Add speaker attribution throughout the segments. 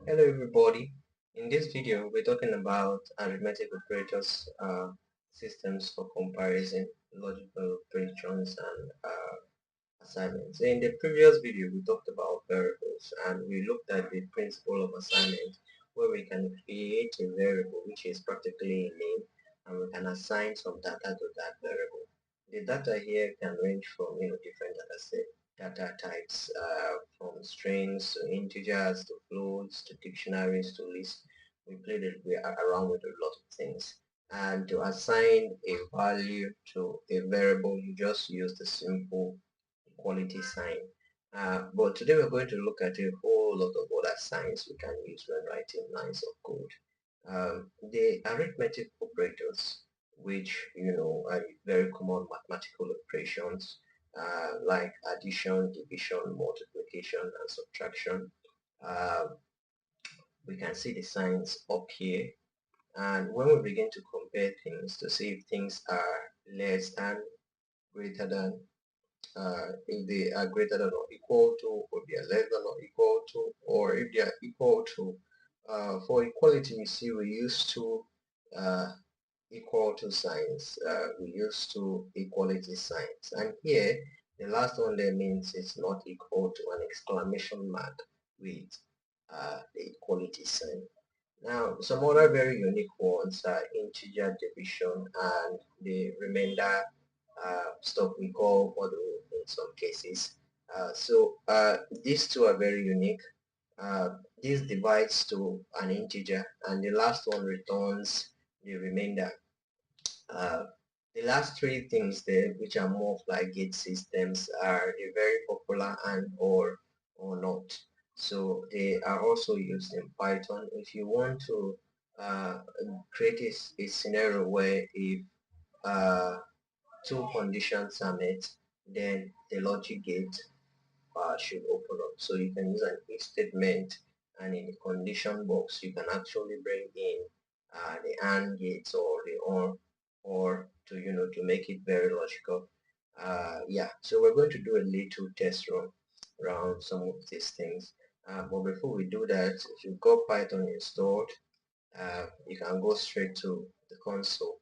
Speaker 1: Hello everybody. In this video we're talking about arithmetic operators systems for comparison, logical operations and assignments. So in the previous video we talked about variables and we looked at the principle of assignment where we can create a variable which is practically a name and we can assign some data to that variable. The data here can range from different data types from strings to integers to floats to dictionaries to lists. We are around with a lot of things. And to assign a value to a variable, you just use the simple equality sign. But today we're going to look at a whole lot of other signs we can use when writing lines of code. The arithmetic operators, which are very common mathematical operations like addition, division, multiplication, and subtraction. Uh, we can see the signs up here, and when we begin to compare things to see if things are less than, greater than, if they are greater than or equal to, or they are less than or equal to, or if they are equal to. For equality, you see we use two uh, equal to signs. We use two equality signs. And here, the last one there means it's not equal to an exclamation mark with the equality sign. Now, some other very unique ones are integer division and the remainder stuff we call model in some cases. These two are very unique. Uh, this divides to an integer and the last one returns the remainder. Uh, the last three things there, which are more of like gate systems, are a very popular and or not. So they are also used in Python. If you want to uh, create a scenario where if uh, two conditions are met, then the logic gate should open up. So you can use an if statement, and in the condition box you can actually bring in the AND gates or the or to to make it very logical. Yeah, so we're going to do a little test run around some of these things. But before we do that, if you've got Python installed, you can go straight to the console.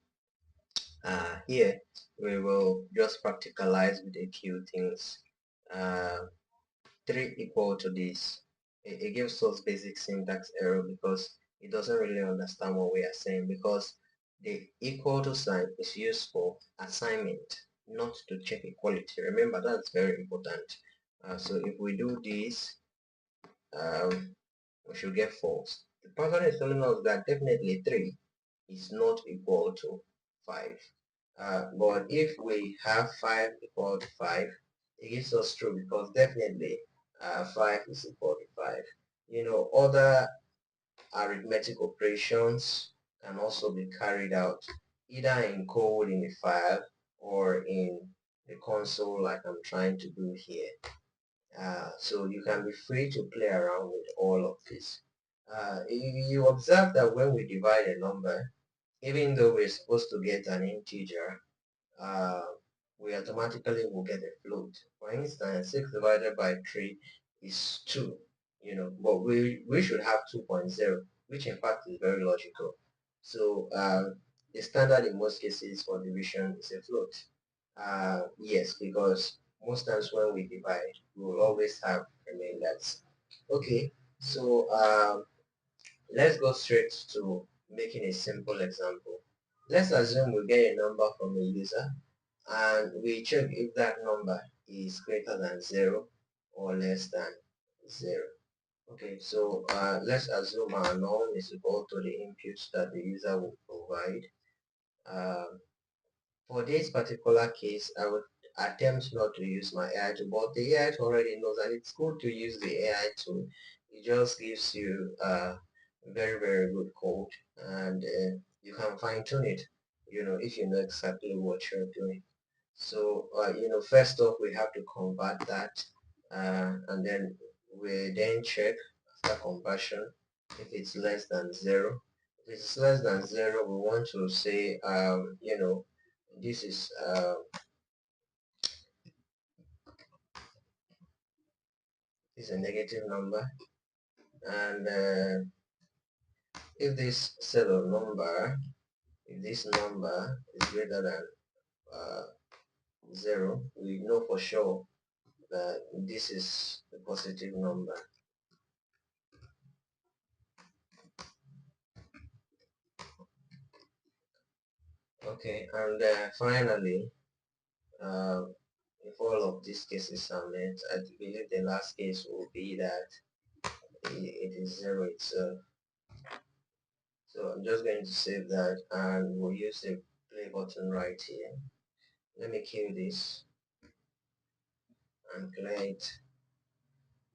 Speaker 1: Here we will just practicalize with a few things. Uh, 3 equal to this. It gives us basic syntax error because it doesn't really understand what we are saying, because the equal to sign is used for assignment, not to check equality. Remember, that's very important. So if we do this, we should get false. The pattern is telling us that definitely 3 is not equal to 5. But if we have 5 equal to 5, it gives us true because definitely 5 is equal to 5. Other arithmetic operations can also be carried out either in code in the file or in the console like I'm trying to do here. So you can be free to play around with all of this. You observe that when we divide a number, even though we're supposed to get an integer, uh, we automatically will get a float. For instance, 6 divided by 3 is 2, but we should have 2.0, which in fact is very logical. So the standard in most cases for division is a float. Yes, because most times when we divide, we will always have remainders. Okay, so let's go straight to making a simple example. Let's assume we get a number from a user and we check if that number is greater than 0 or less than 0. Okay, so let's assume our norm is equal to the inputs that the user will provide. Um, for this particular case, I would attempt not to use my AI tool, but the AI tool already knows, and it's good to use the AI tool. It just gives you very, very good code, and you can fine tune it, if you know exactly what you're doing. So, first off, we have to convert that, and then we then check after conversion if it's less than 0. If it's less than 0, we want to say, this is a negative number. and if this set of number, if this number is greater than 0, we know for sure that this is a positive number. Okay, and finally, uh, if all of these cases are met, I believe the last case will be that it is 0 itself. So I'm just going to save that, and we'll use the play button right here. Let me kill this and clear it.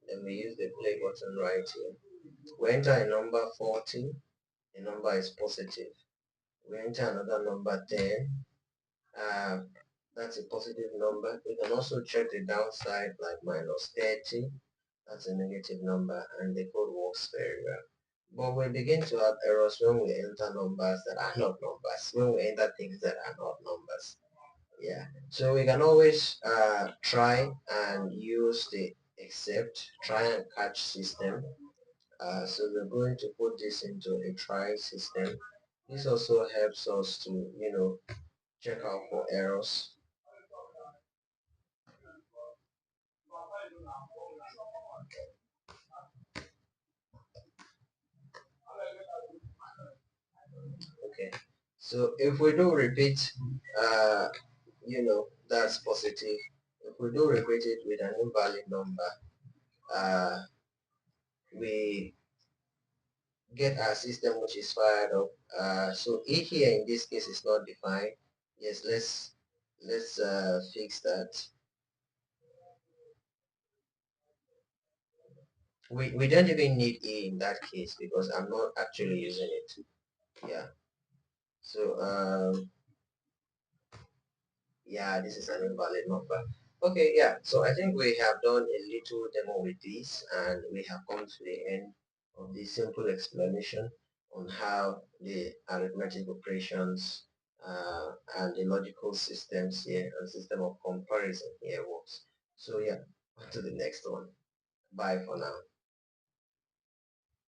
Speaker 1: Then we use the play button right here. We enter a number 40, the number is positive. We enter another number 10, uh, that's a positive number. We can also check the downside like minus 30, that's a negative number, and the code works very well. But we begin to have errors when we enter numbers that are not numbers, when we enter things that are not numbers. Yeah, so we can always try and use the except, try and catch system. So we're going to put this into a try system. This also helps us to, check out for errors. Okay, so if we do repeat, uh, that's positive. If we do repeat it with an invalid number, uh, we get our system which is fired up. So A here in this case is not defined. Yes, let's fix that. We don't even need A in that case because I'm not actually using it. Yeah. So yeah, this is an invalid number. Okay, yeah. So I think we have done a little demo with this, and we have come to the end of this simple explanation on how the arithmetic operations and the logical systems here and system of comparison here works. So yeah, on to the next one. Bye for now.